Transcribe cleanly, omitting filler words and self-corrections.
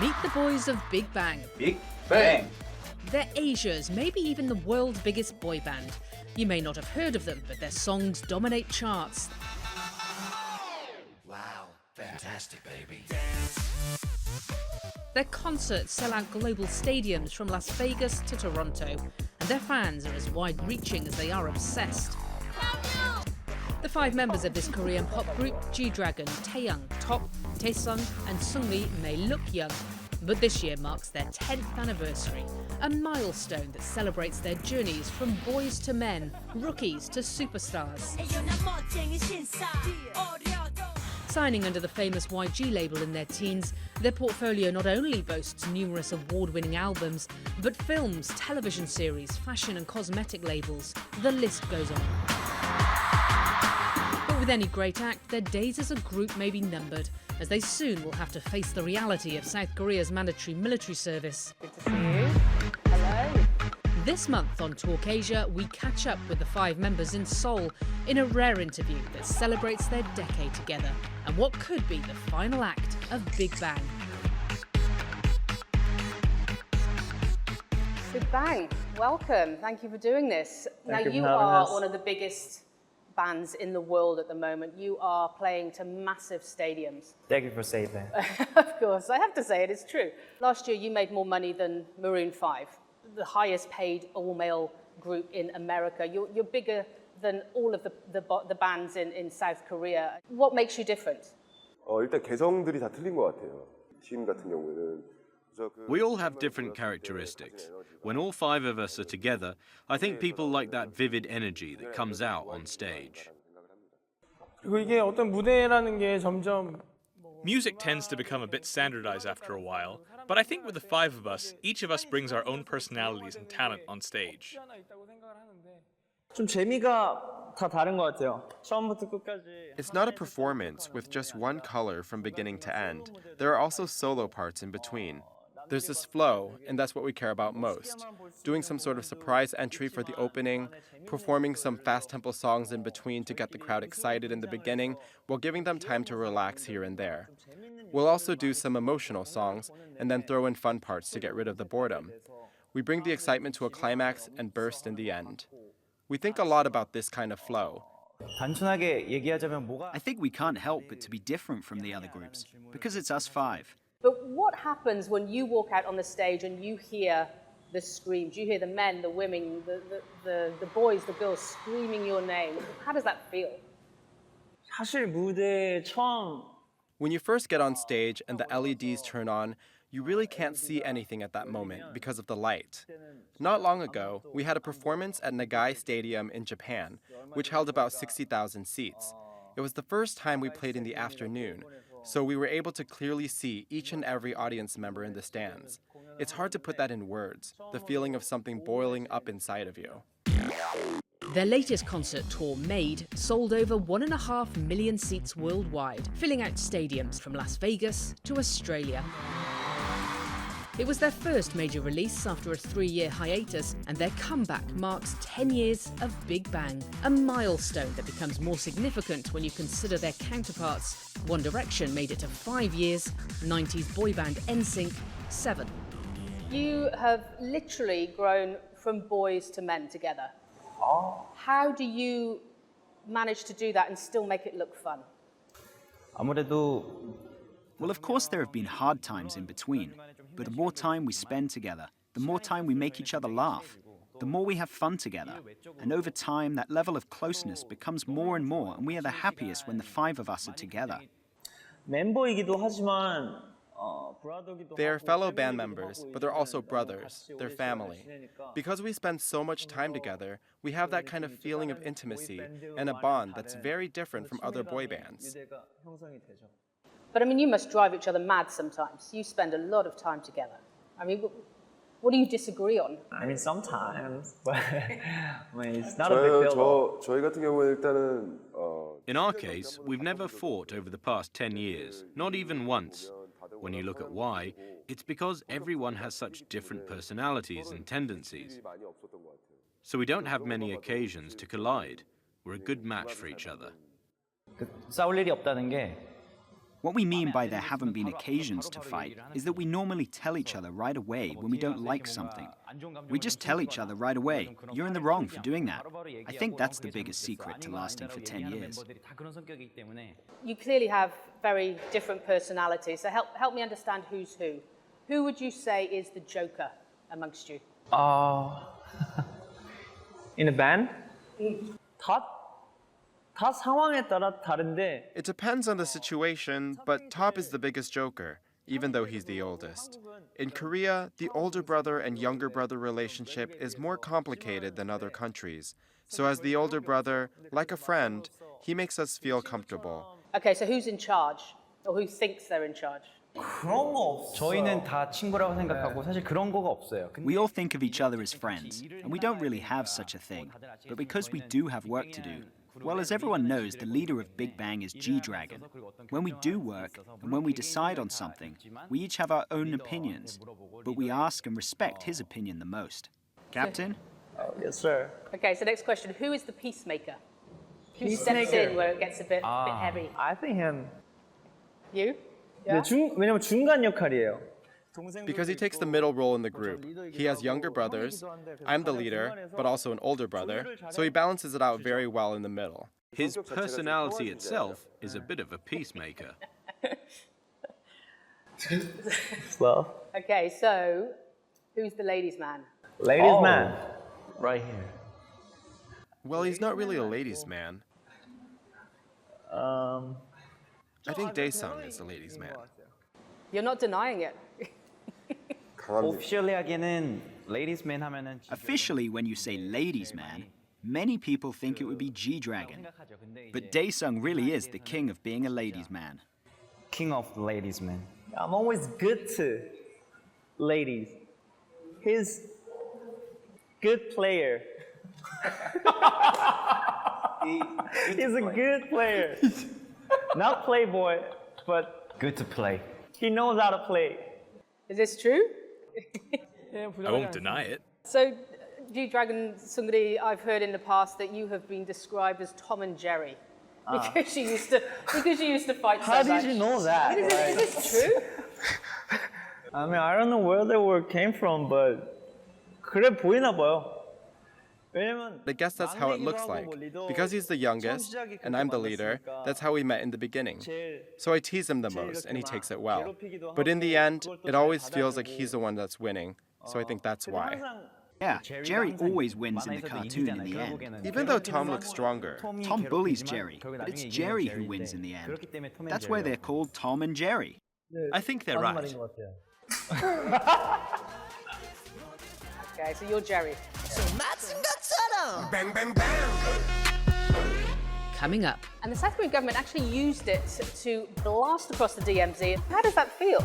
Meet the boys of Big Bang. Big Bang! They're Asia's, maybe even the world's biggest boy band. You may not have heard of them, but their songs dominate charts. Wow, fantastic, baby. Their concerts sell out global stadiums from Las Vegas to Toronto, and their fans are as wide-reaching as they are obsessed. The five members of this Korean pop group, G-Dragon, Taeyang, T.O.P, Daesung and Seungri may look young, but this year marks their 10th anniversary, a milestone that celebrates their journeys from boys to men, rookies to superstars. Signing under the famous YG label in their teens, their portfolio not only boasts numerous award-winning albums, but films, television series, fashion and cosmetic labels. The list goes on. But with any great act, their days as a group may be numbered, as they soon will have to face the reality of South Korea's mandatory military service. Good to see you. Hello. This month on Talk Asia, we catch up with the five members in Seoul in a rare interview that celebrates their decade together and what could be the final act of Big Bang. Big Bang, welcome. Thank you for doing this. Now, Thank you you for having are us. one of the biggest bands in the world at the moment. You are playing to massive stadiums. Thank you for saying that. Of course, I have to say it, it's true. Last year, you made more money than Maroon 5, the highest paid all-male group in America. You're bigger than all of the bands in South Korea. What makes you different? 일단 개성들이 다 틀린 것 같아요. 팀 같은 경우에는 We all have different characteristics. When all five of us are together, I think people like that vivid energy that comes out on stage. 그리고 이게 어떤 무대라는 게 점점 Music tends to become a bit standardized after a while, but I think with the five of us, each of us brings our own personalities and talent on stage. 좀 재미가 다 다른 것 같아요. 처음부터 끝까지. It's not a performance with just one color from beginning to end. There are also solo parts in between. There's this flow, and that's what we care about most. Doing some sort of surprise entry for the opening, performing some fast-tempo songs in between to get the crowd excited in the beginning, while giving them time to relax here and there. We'll also do some emotional songs, and then throw in fun parts to get rid of the boredom. We bring the excitement to a climax and burst in the end. We think a lot about this kind of flow. 단순하게 얘기하자면 뭐가 I think we can't help but to be different from the other groups, because it's us five. But what happens when you walk out on the stage and you hear the screams? You hear the men, the women, the boys, the girls screaming your name. How does that feel? 사실 무대 처음 When you first get on stage and the LEDs turn on, you really can't see anything at that moment because of the light. Not long ago, we had a performance at Nagai Stadium in Japan, which held about 60,000 seats. It was the first time we played in the afternoon, so we were able to clearly see each and every audience member in the stands. It's hard to put that in words, the feeling of something boiling up inside of you. Their latest concert tour, Made, sold over 1.5 million seats worldwide, filling out stadiums from Las Vegas to Australia. It was their first major release after a 3-year hiatus, and their comeback marks 10 years of Big Bang, a milestone that becomes more significant when you consider their counterparts. One Direction made it to 5 years, 90s boy band NSYNC, 7. You have literally grown from boys to men together. How do you manage to do that and still make it look fun? 아무래도 Well, of course there have been hard times in between, but the more time we spend together, the more time we make each other laugh, the more we have fun together. And over time, that level of closeness becomes more and more, and we are the happiest when the five of us are together. 멤버이기도 하지만 They're fellow band members, but they're also brothers. They're family. Because we spend so much time together, we have that kind of feeling of intimacy and a bond that's very different from other boy bands. But I mean, you must drive each other mad sometimes. You spend a lot of time together. I mean, what do you disagree on? I mean sometimes, but I mean, it's not a big deal. 저희 같은 경우는 일단은 In our case, we've never fought over the past 10 years, not even once. When you look at why, it's because everyone has such different personalities and tendencies. So we don't have many occasions to collide. We're a good match for each other. 싸울 일이 없다는 게 What we mean by there haven't been occasions to fight is that we normally tell each other right away when we don't like something. We just tell each other right away, you're in the wrong for doing that. I think that's the biggest secret to lasting for 10 years. You clearly have very different personalities, so help me understand who's who. Who would you say is the joker amongst you? In a band? 다 상황에 따라 다른데 It depends on the situation, but T.O.P is the biggest joker, even though he's the oldest. In Korea, the older brother and younger brother relationship is more complicated than other countries. So as the older brother, like a friend, he makes us feel comfortable. Okay, so who's in charge? Or who thinks they're in charge? 그런 거 없어요. 저희는 다 친구라고 생각하고 사실 그런 거가 없어요. We all think of each other as friends, and we don't really have such a thing. But because we do have work to do, well, as everyone knows, the leader of Big Bang is G-Dragon. When we do work, and when we decide on something, we each have our own opinions, but we ask and respect his opinion the most. Captain? Yes, sir. Okay, so next question. Who is the peacemaker? Who steps in where it gets a bit heavy? I think him. You? 네, 왜냐면 중간 역할이에요. Because he takes the middle role in the group. He has younger brothers, I'm the leader, but also an older brother, so he balances it out very well in the middle. His personality itself is a bit of a peacemaker. Well, Okay, so who's the ladies' man? ladies man. Right here. Well, he's not really a ladies' man. I think Daesung is the ladies' man. You're not denying it. 강합니다. 오피셜리하게는 레이디스맨 하면은 Officially, when you say ladies' man, many people think it would be G-Dragon. But Daesung really is the king of being a ladies' man. king of ladiesmen. I'm always good to ladies. He's good player. He's a good player. Not playboy, but Good to play. he knows how to play. Is this true? I won't deny it. So, G-Dragon Seungri, I've heard in the past that you have been described as Tom and Jerry because you used to fight so How much. did you know that? Is this true? I mean, I don't know where the word came from, but 그래 보이나 봐요. 왜냐면 I guess that's how it looks like. Because he's the youngest, and I'm the leader, that's how we met in the beginning. So I tease him the most, and he takes it well. But in the end, it always feels like he's the one that's winning. So I think that's why. Yeah, Jerry always wins in the cartoon in the end. Even though Tom looks stronger. Tom bullies Jerry, but it's Jerry who wins in the end. That's why they're called Tom and Jerry. I think they're right. Okay, so you're Jerry. Bang, bang, bang. Coming up, And the South Korean government actually used it to blast across the DMZ. How does that feel?